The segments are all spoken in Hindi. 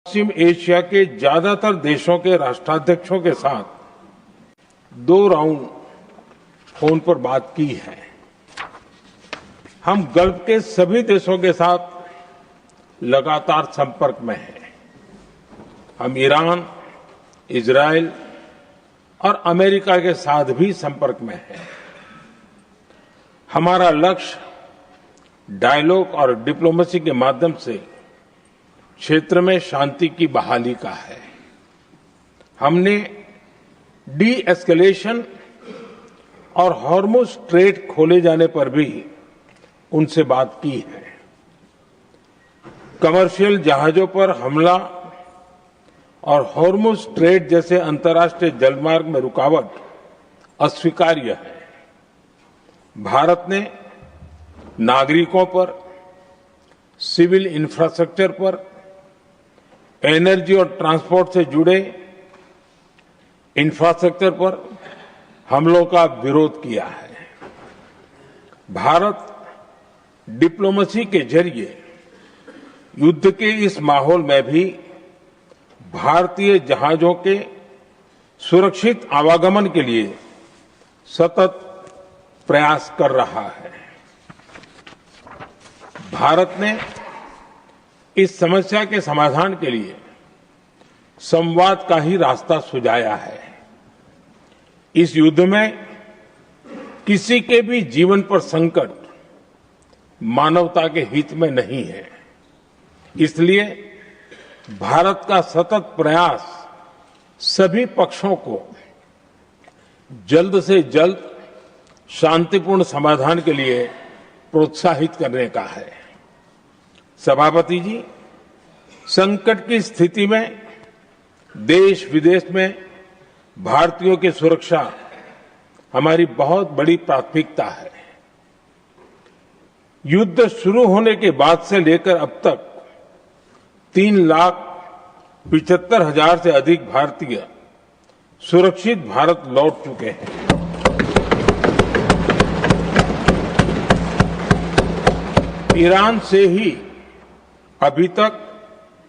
पश्चिम एशिया के ज्यादातर देशों के राष्ट्राध्यक्षों के साथ 2 राउंड फोन पर बात की है। हम गल्फ के सभी देशों के साथ लगातार संपर्क में हैं। हम ईरान, इजरायल और अमेरिका के साथ भी संपर्क में हैं। हमारा लक्ष्य डायलॉग और डिप्लोमेसी के माध्यम से क्षेत्र में शांति की बहाली का है। हमने डी एस्केलेशन और हॉर्मुज स्ट्रेट खोले जाने पर भी उनसे बात की है। कमर्शियल जहाजों पर हमला और हॉर्मुज स्ट्रेट जैसे अंतर्राष्ट्रीय जलमार्ग में रुकावट अस्वीकार्य है। भारत ने नागरिकों पर, सिविल इंफ्रास्ट्रक्चर पर, एनर्जी और ट्रांसपोर्ट से जुड़े इंफ्रास्ट्रक्चर पर हमलों का विरोध किया है। भारत डिप्लोमेसी के जरिए युद्ध के इस माहौल में भी भारतीय जहाजों के सुरक्षित आवागमन के लिए सतत प्रयास कर रहा है। भारत ने इस समस्या के समाधान के लिए संवाद का ही रास्ता सुझाया है। इस युद्ध में किसी के भी जीवन पर संकट मानवता के हित में नहीं है। इसलिए भारत का सतत प्रयास सभी पक्षों को जल्द से जल्द शांतिपूर्ण समाधान के लिए प्रोत्साहित करने का है। सभापति जी, संकट की स्थिति में देश विदेश में भारतीयों की सुरक्षा हमारी बहुत बड़ी प्राथमिकता है। युद्ध शुरू होने के बाद से लेकर अब तक 3,75,000 से अधिक भारतीय सुरक्षित भारत लौट चुके हैं। ईरान से ही अभी तक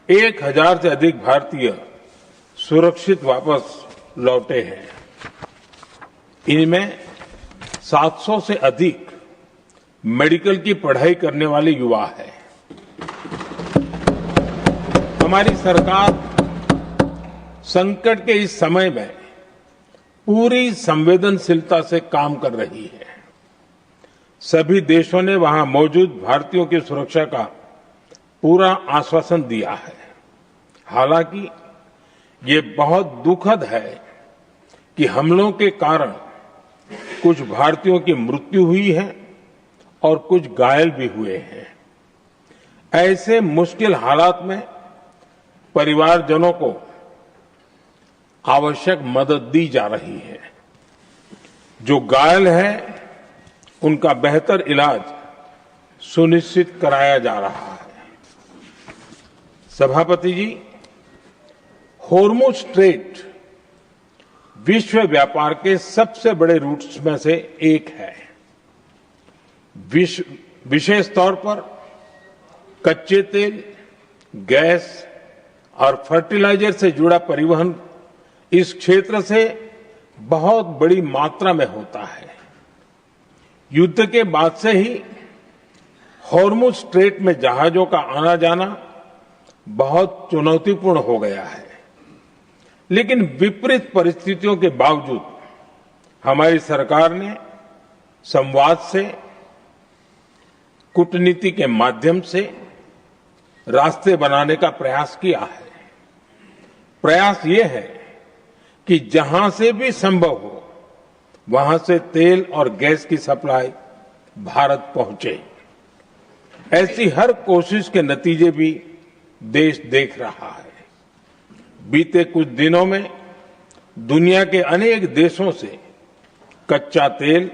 1,000 से अधिक भारतीय सुरक्षित वापस लौटे हैं। इनमें 700 से अधिक मेडिकल की पढ़ाई करने वाले युवा हैं। हमारी सरकार संकट के इस समय में पूरी संवेदनशीलता से काम कर रही है। सभी देशों ने वहां मौजूद भारतीयों की सुरक्षा का पूरा आश्वासन दिया है। हालांकि ये बहुत दुखद है कि हमलों के कारण कुछ भारतीयों की मृत्यु हुई है और कुछ घायल भी हुए हैं। ऐसे मुश्किल हालात में परिवारजनों को आवश्यक मदद दी जा रही है। जो घायल है उनका बेहतर इलाज सुनिश्चित कराया जा रहा है। सभापति जी, हॉर्मुज स्ट्रेट विश्व व्यापार के सबसे बड़े रूट्स में से एक है। विशेष तौर पर कच्चे तेल, गैस और फर्टिलाइजर से जुड़ा परिवहन इस क्षेत्र से बहुत बड़ी मात्रा में होता है। युद्ध के बाद से ही हॉर्मुज स्ट्रेट में जहाजों का आना जाना बहुत चुनौतीपूर्ण हो गया है। लेकिन विपरीत परिस्थितियों के बावजूद हमारी सरकार ने संवाद से, कूटनीति के माध्यम से रास्ते बनाने का प्रयास किया है। प्रयास ये है कि जहां से भी संभव हो वहां से तेल और गैस की सप्लाई भारत पहुंचे। ऐसी हर कोशिश के नतीजे भी देश देख रहा है। बीते कुछ दिनों में दुनिया के अनेक देशों से कच्चा तेल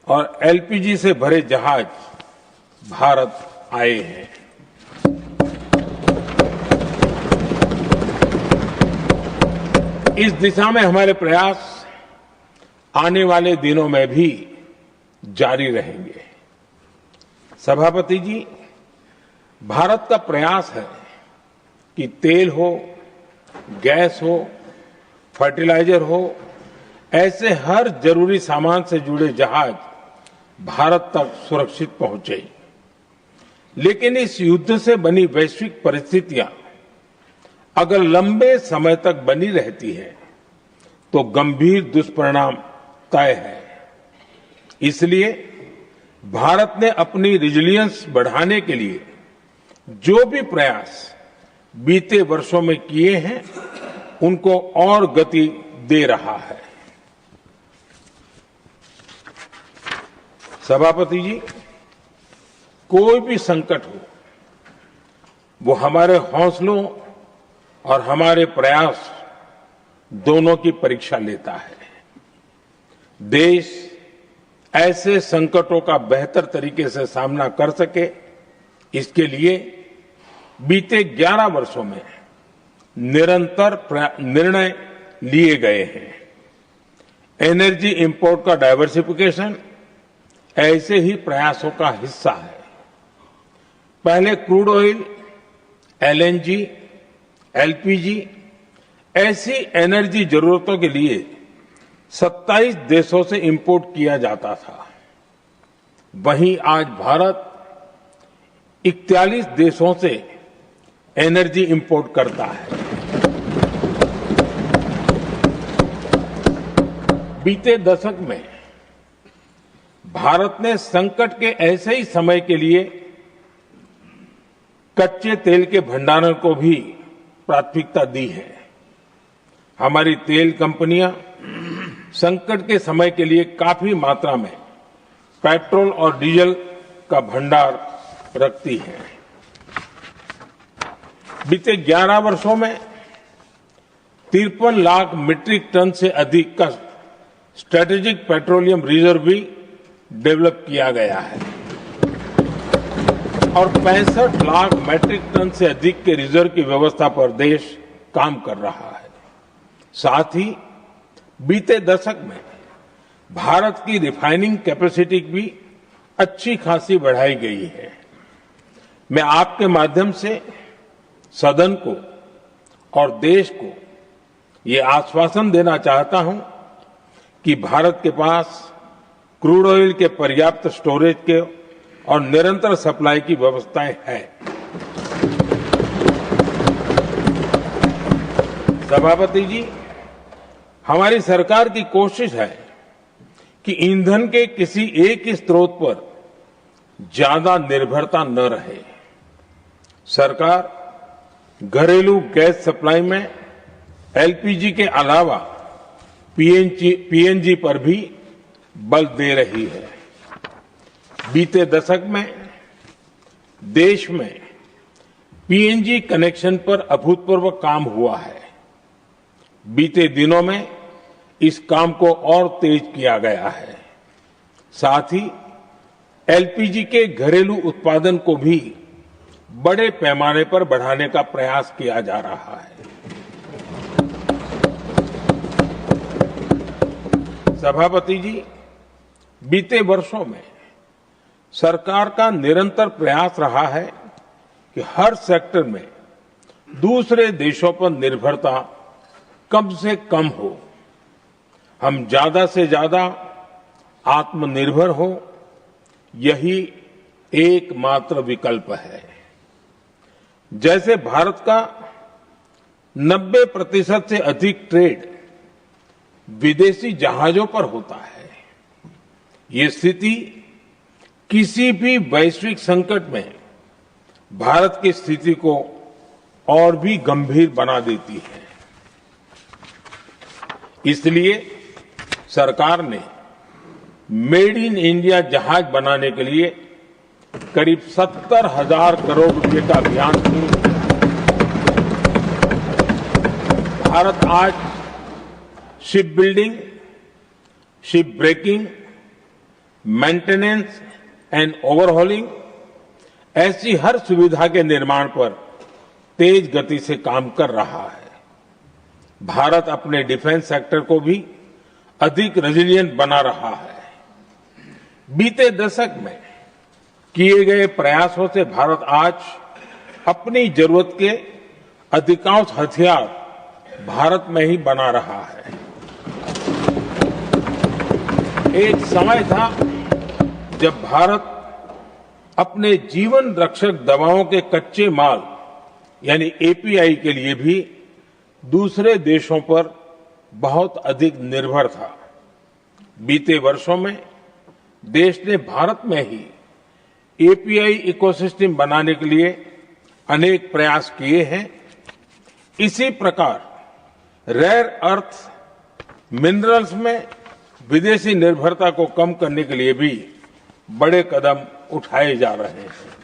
और एलपीजी से भरे जहाज भारत आए हैं। इस दिशा में हमारे प्रयास आने वाले दिनों में भी जारी रहेंगे। सभापति जी, भारत का प्रयास है कि तेल हो, गैस हो, फर्टिलाइजर हो, ऐसे हर जरूरी सामान से जुड़े जहाज भारत तक सुरक्षित पहुंचे। लेकिन इस युद्ध से बनी वैश्विक परिस्थितियां अगर लंबे समय तक बनी रहती है तो गंभीर दुष्परिणाम तय है। इसलिए भारत ने अपनी रेजिलियंस बढ़ाने के लिए जो भी प्रयास बीते वर्षों में किए हैं, उनको और गति दे रहा है। सभापति जी, कोई भी संकट हो, वो हमारे हौसलों और हमारे प्रयास दोनों की परीक्षा लेता है। देश ऐसे संकटों का बेहतर तरीके से सामना कर सके, इसके लिए बीते 11 वर्षों में निरंतर निर्णय लिए गए हैं। एनर्जी इंपोर्ट का डाइवर्सिफिकेशन ऐसे ही प्रयासों का हिस्सा है। पहले क्रूड ऑयल, एलएनजी, एलपीजी ऐसी एनर्जी जरूरतों के लिए 27 देशों से इंपोर्ट किया जाता था। वहीं आज भारत 41 देशों से एनर्जी इंपोर्ट करता है। बीते दशक में भारत ने संकट के ऐसे ही समय के लिए कच्चे तेल के भंडारण को भी प्राथमिकता दी है। हमारी तेल कंपनियां संकट के समय के लिए काफी मात्रा में पेट्रोल और डीजल का भंडार रखती हैं। बीते 11 वर्षों में 53 लाख मीट्रिक टन से अधिक का स्ट्रेटेजिक पेट्रोलियम रिजर्व भी डेवलप किया गया है और 65 लाख मैट्रिक टन से अधिक के रिजर्व की व्यवस्था पर देश काम कर रहा है। साथ ही बीते दशक में भारत की रिफाइनिंग कैपेसिटी भी अच्छी खासी बढ़ाई गई है। मैं आपके माध्यम से सदन को और देश को ये आश्वासन देना चाहता हूं कि भारत के पास क्रूड ऑयल के पर्याप्त स्टोरेज के और निरंतर सप्लाई की व्यवस्थाएं हैं। सभापति जी, हमारी सरकार की कोशिश है कि ईंधन के किसी एक ही स्रोत पर ज्यादा निर्भरता न रहे। सरकार घरेलू गैस सप्लाई में एलपीजी के अलावा पीएनजी पर भी बल दे रही है। बीते दशक में देश में पीएनजी कनेक्शन पर अभूतपूर्व काम हुआ है। बीते दिनों में इस काम को और तेज किया गया है। साथ ही एलपीजी के घरेलू उत्पादन को भी बड़े पैमाने पर बढ़ाने का प्रयास किया जा रहा है। सभापति जी, बीते वर्षों में सरकार का निरंतर प्रयास रहा है कि हर सेक्टर में दूसरे देशों पर निर्भरता कम से कम हो। हम ज्यादा से ज्यादा आत्मनिर्भर हो, यही एकमात्र विकल्प है। जैसे भारत का 90% से अधिक ट्रेड विदेशी जहाजों पर होता है, ये स्थिति किसी भी वैश्विक संकट में भारत की स्थिति को और भी गंभीर बना देती है। इसलिए सरकार ने मेड इन इंडिया जहाज बनाने के लिए करीब 70,000 करोड़ रुपए का अभियान शुरू किया। भारत आज ship building, ship breaking, maintenance and overhauling ऐसी हर सुविधा के निर्माण पर तेज गति से काम कर रहा है। भारत अपने डिफेंस सेक्टर को भी अधिक रेजिलिएंट बना रहा है। बीते दशक में किए गए प्रयासों से भारत आज अपनी जरूरत के अधिकांश हथियार भारत में ही बना रहा है। एक समय था जब भारत अपने जीवन रक्षक दवाओं के कच्चे माल यानी एपीआई के लिए भी दूसरे देशों पर बहुत अधिक निर्भर था। बीते वर्षों में देश ने भारत में ही एपीआई इकोसिस्टम बनाने के लिए अनेक प्रयास किए हैं। इसी प्रकार रेयर अर्थ मिनरल्स में विदेशी निर्भरता को कम करने के लिए भी बड़े कदम उठाए जा रहे हैं।